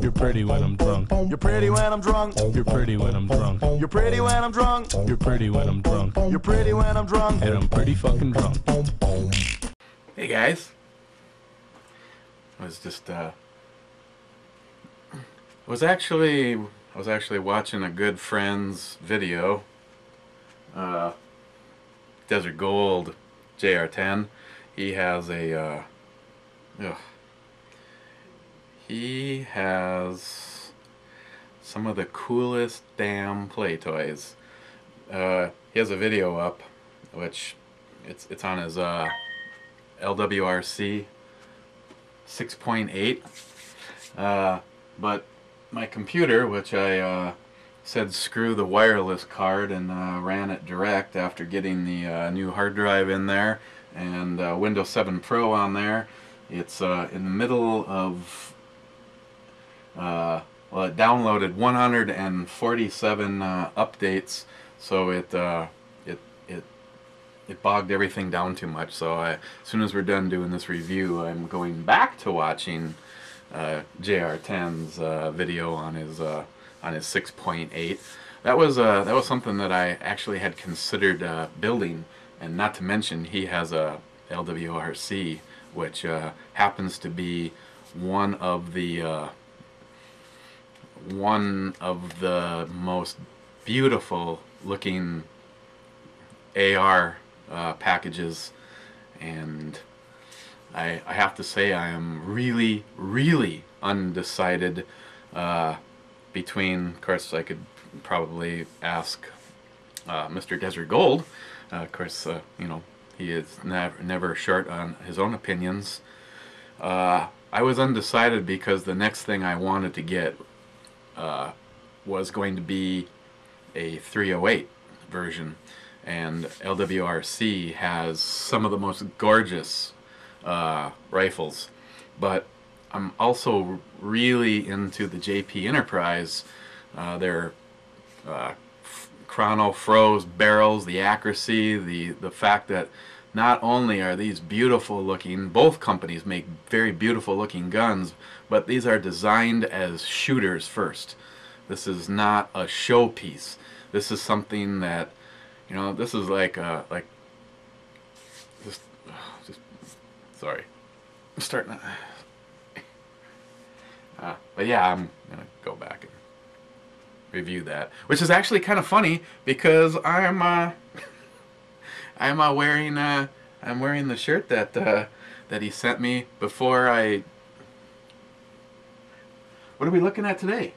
You're pretty when I'm drunk. You're pretty when I'm drunk. You're pretty when I'm drunk. You're pretty when I'm drunk. You're pretty when I'm drunk. You're pretty when I'm drunk. And I'm pretty fucking drunk. Hey guys, I was actually watching a good friend's video. Desert Gold JR10. He has a he has some of the coolest damn play toys. He has a video up, which it's on his LWRC 6.8. But my computer, which I said screw the wireless card and ran it direct after getting the new hard drive in there and Windows 7 Pro on there. It's in the middle of well, it downloaded 147 updates, so it bogged everything down too much. So as soon as we're done doing this review, I'm going back to watching JR10's video on his 6.8. That was something that I actually had considered building, and not to mention he has a LWRC, which happens to be one of the most beautiful looking AR packages, and I have to say I am really undecided between, of course I could probably ask Mr. Desert Gold, of course you know, he is never short on his own opinions. I was undecided because the next thing I wanted to get was going to be a 308 version, and LWRC has some of the most gorgeous rifles, but I'm also really into the JP Enterprise, their chrono froze barrels, the accuracy, the fact that not only are these beautiful looking, both companies make very beautiful looking guns, but these are designed as shooters first. This is not a showpiece. This is something that, you know, this is like just sorry, I'm starting to but yeah, I'm gonna go back and review that, which is actually kind of funny because I'm wearing the shirt that he sent me before I. What are we looking at today?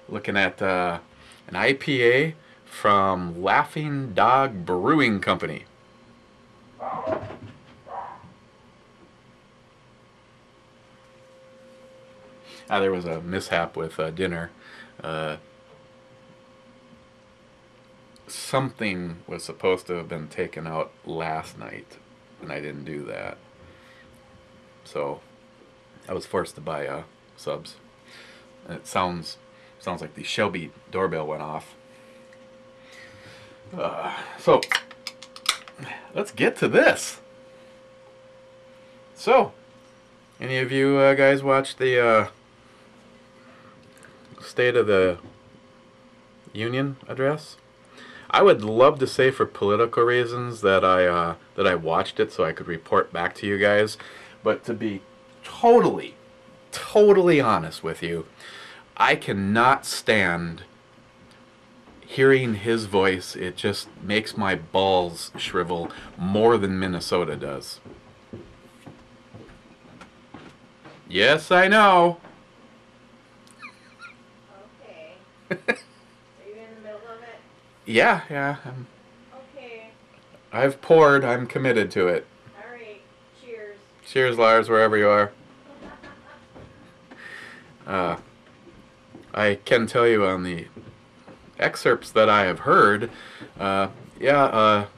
Looking at an IPA from Laughing Dog Brewing Company. There was a mishap with dinner. Something was supposed to have been taken out last night, and I didn't do that. So I was forced to buy subs. And it sounds like the Shelby doorbell went off. So let's get to this. So, any of you guys watch the State of the Union address? I would love to say for political reasons that I watched it so I could report back to you guys, but to be totally honest with you, I cannot stand hearing his voice. It just makes my balls shrivel more than Minnesota does. Yes, I know. Okay. Are you in the middle of it? Yeah. Okay. I've poured. I'm committed to it. All right. Cheers. Cheers, Lars, wherever you are. I can tell you on the excerpts that I have heard, Obama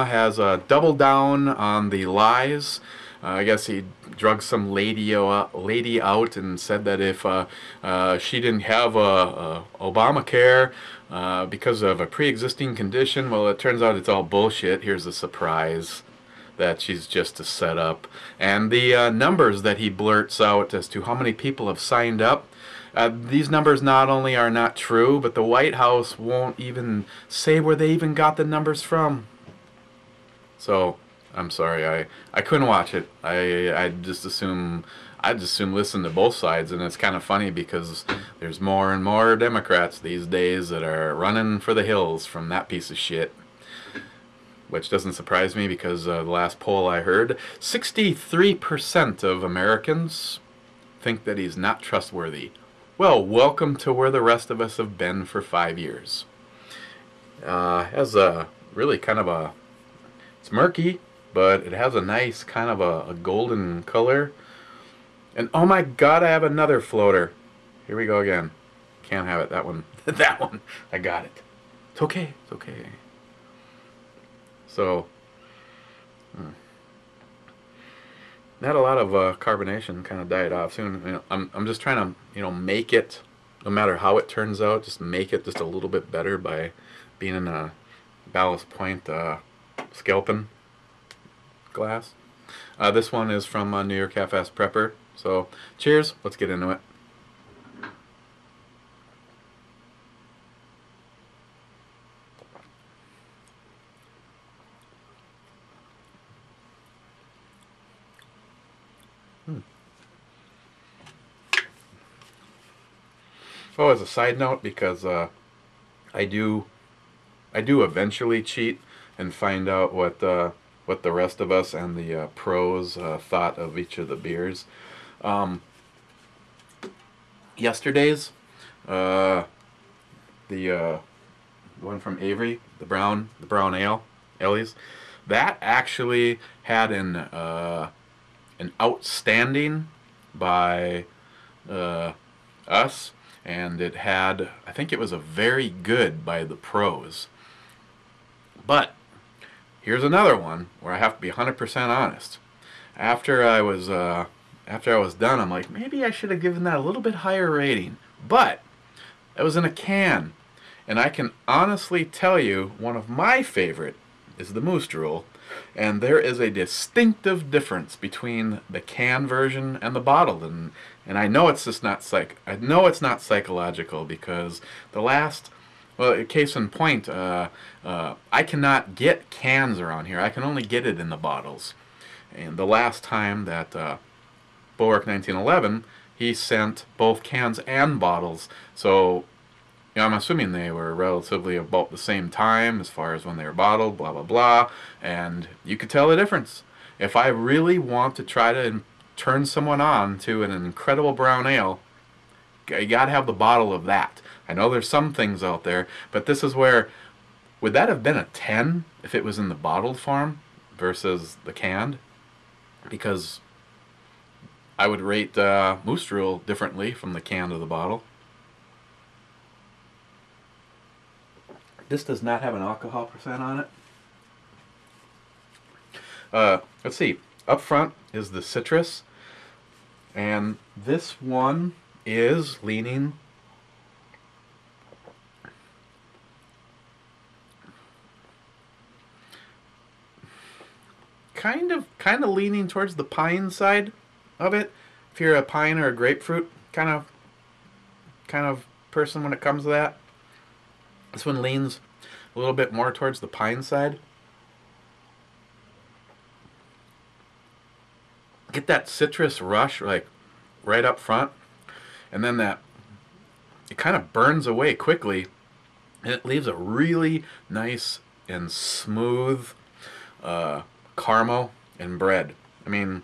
has doubled down on the lies. I guess he drugged some lady out and said that if she didn't have Obamacare because of a pre-existing condition, well, it turns out it's all bullshit. Here's a surprise. that she's just a setup. And the numbers that he blurts out as to how many people have signed up, these numbers not only are not true, but the White House won't even say where they even got the numbers from. So, I'm sorry, I couldn't watch it. I just assume listen to both sides, and it's kind of funny because there's more and more Democrats these days that are running for the hills from that piece of shit. Which doesn't surprise me because the last poll I heard, 63% of Americans think that he's not trustworthy. Well, welcome to where the rest of us have been for 5 years. Has a really kind of a, it's murky, but it has a nice kind of a golden color. And oh my god, I have another floater. Here we go again. Can't have it, that one. That one, I got it. It's okay, it's okay. So, not a lot of carbonation, kind of died off soon. You know, I'm just trying to, make it, no matter how it turns out, just make it just a little bit better by being in a Ballast Point scalping glass. This one is from New York Half-Ass Prepper. So, cheers. Let's get into it. Oh, as a side note, because I do eventually cheat and find out what the rest of us and the pros thought of each of the beers. Yesterday's the one from Avery, the brown ale, Ellie's, that actually had an outstanding by us. And it had, I think it was a very good by the pros. But here's another one where I have to be 100% honest. After I was done, I'm like, maybe I should have given that a little bit higher rating. But it was in a can, and I can honestly tell you one of my favorite is the Moose Drool, and there is a distinctive difference between the can version and the bottled, and I know it's just not psychological, because the last, well, case in point, I cannot get cans around here. I can only get it in the bottles. And the last time that Bulwark 1911, he sent both cans and bottles. So, I'm assuming they were relatively about the same time as far as when they were bottled, blah, blah, blah. And you could tell the difference. If I really want to try to turn someone on to an incredible brown ale, you gotta have the bottle of that. I know there's some things out there, but this is where, would that have been a 10 if it was in the bottled form versus the canned? Because I would rate Moose Drool differently from the can to the bottle. This does not have an alcohol percent on it. Let's see. Up front is the citrus, and this one is leaning kind of leaning towards the pine side of it. If you're a pine or a grapefruit kind of person when it comes to that. This one leans a little bit more towards the pine side. Get that citrus rush like right up front, and then that it kind of burns away quickly, and it leaves a really nice and smooth caramel and bread. I mean,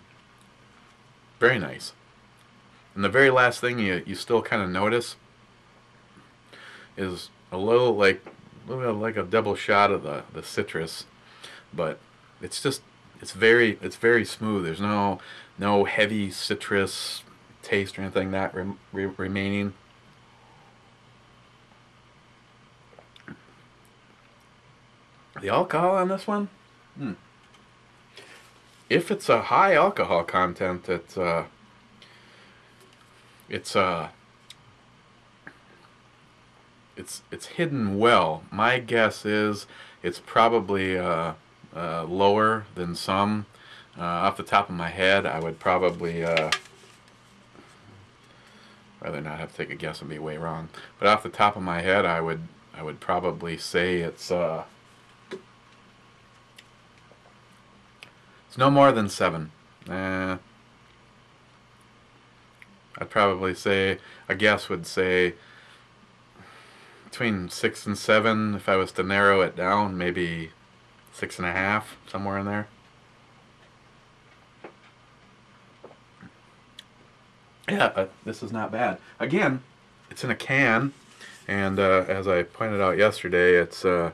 very nice. And the very last thing you still kind of notice is a little like a double shot of the citrus, but it's very smooth. There's no heavy citrus taste or anything that remaining. The alcohol on this one, if it's a high alcohol content, it's hidden well. My guess is it's probably lower than some. Off the top of my head, I would probably rather not have to take a guess and be way wrong. But off the top of my head, I would probably say it's no more than 7. I'd probably say, a guess would say between 6 and 7. If I was to narrow it down, maybe 6.5, somewhere in there. Yeah, this is not bad. Again, it's in a can, and as I pointed out yesterday, it's there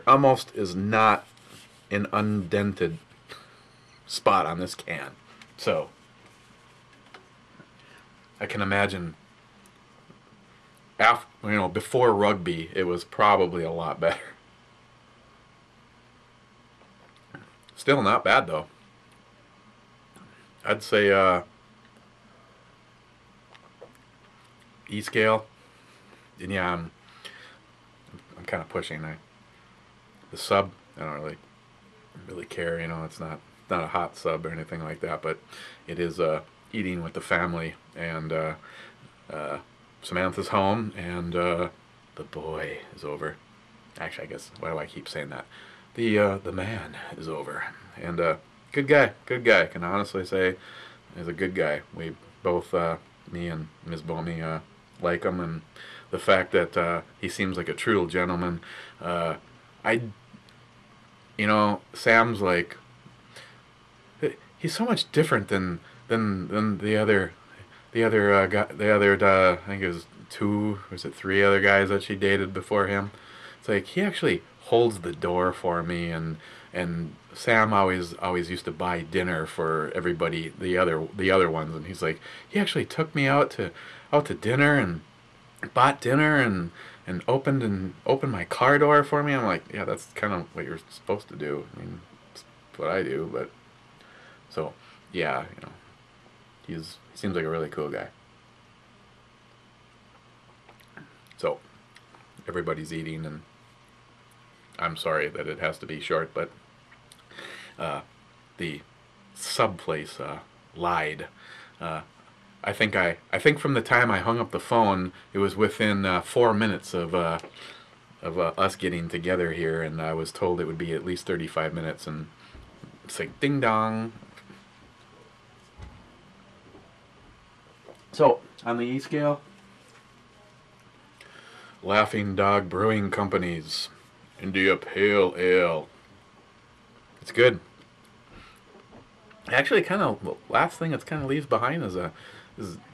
almost is not an undented spot on this can. So I can imagine after, before rugby, it was probably a lot better. Still not bad though. I'd say E scale. And yeah, I'm kind of pushing. The sub, I don't really care. It's not a hot sub or anything like that, but it is eating with the family, and Samantha's home, and the boy is over. Actually, I guess, why do I keep saying that? The man is over, and good guy. Can honestly say he's a good guy. We both, me and Ms. Bomey, like him, and the fact that he seems like a true gentleman. Sam's like, he's so much different than the other guy, I think it was 2, or was it 3 other guys that she dated before him. It's like he actually holds the door for me, and Sam always used to buy dinner for everybody, the other ones, and he's like, he actually took me out to dinner and bought dinner and opened my car door for me. I'm like, yeah, that's kind of what you're supposed to do. I mean, it's what I do, but so yeah, he seems like a really cool guy. So everybody's eating, and I'm sorry that it has to be short, but the sub place lied. I think from the time I hung up the phone, it was within 4 minutes of us getting together here, and I was told it would be at least 35 minutes, and it's like ding dong. So on the E scale, Laughing Dog Brewing Company's India Pale Ale. It's good. Actually, kind of the last thing it kind of leaves behind is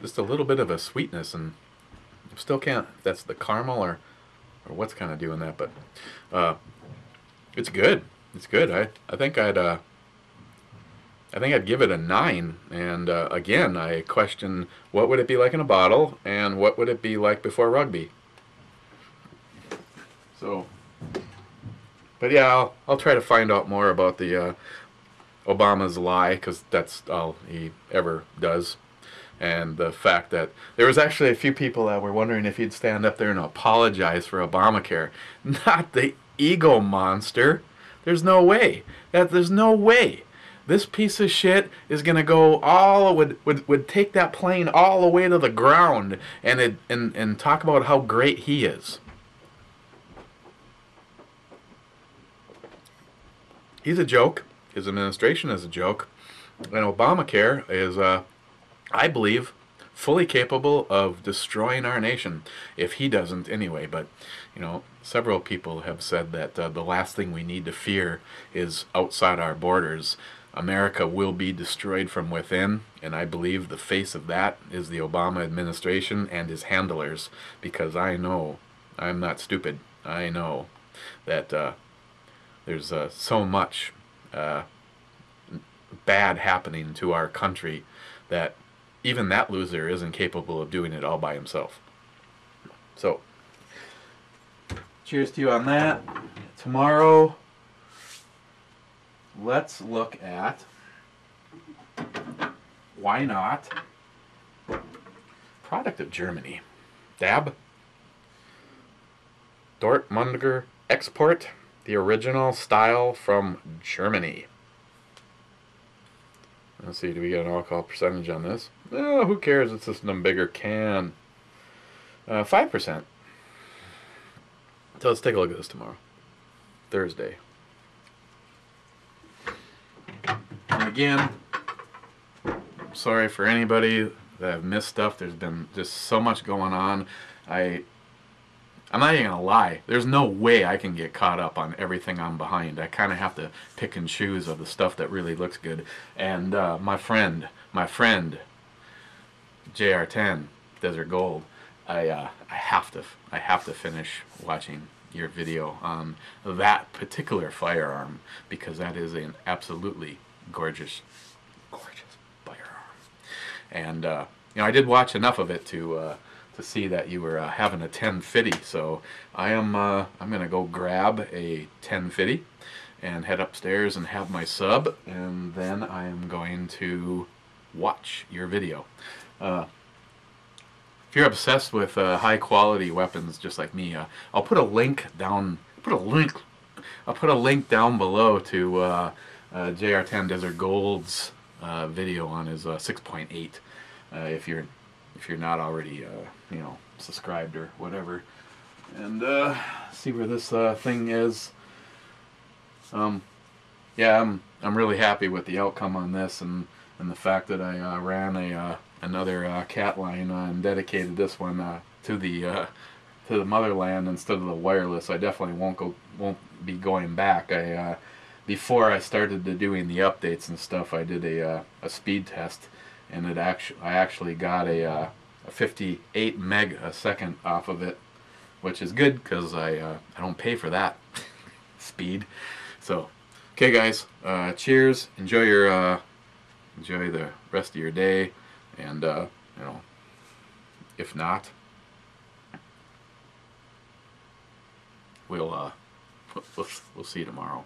just a little bit of a sweetness, and still can't. If that's the caramel or what's kind of doing that, but it's good. It's good. I think I'd give it a 9. And again, I question what would it be like in a bottle, and what would it be like before rugby. So, but yeah, I'll try to find out more about the Obama's lie, because that's all he ever does. And the fact that there was actually a few people that were wondering if he'd stand up there and apologize for Obamacare. Not the ego monster. There's no way. There's no way. This piece of shit is gonna go would take that plane all the way to the ground and talk about how great he is. He's a joke. His administration is a joke. And Obamacare is, I believe, fully capable of destroying our nation, if he doesn't anyway. But, several people have said that the last thing we need to fear is outside our borders. America will be destroyed from within, and I believe the face of that is the Obama administration and his handlers, because I know, I'm not stupid, I know that there's so much bad happening to our country that even that loser isn't capable of doing it all by himself. So, cheers to you on that. Tomorrow, let's look at, why not, product of Germany. DAB, Dortmunder Export, The original style from Germany. Let's see, do we get an alcohol percentage on this? Oh, who cares? It's just a bigger can. 5%. So let's take a look at this tomorrow. Thursday. And again, sorry for anybody that have missed stuff. There's been just so much going on. I'm not even gonna lie. There's no way I can get caught up on everything I'm behind. I kind of have to pick and choose of the stuff that really looks good. And my friend, JR10 Desert Gold, I have to finish watching your video on that particular firearm, because that is an absolutely gorgeous firearm. And you know, I did watch enough of it to see that you were having a 1050, so I'm gonna go grab a 1050 and head upstairs and have my sub, and then I am going to watch your video. If you're obsessed with high quality weapons just like me, I'll put a link down. I'll put a link down below to JR10 Desert Gold's video on his 6.8. If you're not already you know, subscribed or whatever, and see where this thing is. Yeah, I'm really happy with the outcome on this, and the fact that I ran another cat line and dedicated this one to the motherland instead of the wireless. I definitely won't be going back. Before I started doing the updates and stuff, I did a speed test, and I actually got a 58 meg a second off of it, which is good because I don't pay for that speed. So, okay, guys, cheers. Enjoy the rest of your day, and you know, if not, we'll see you tomorrow.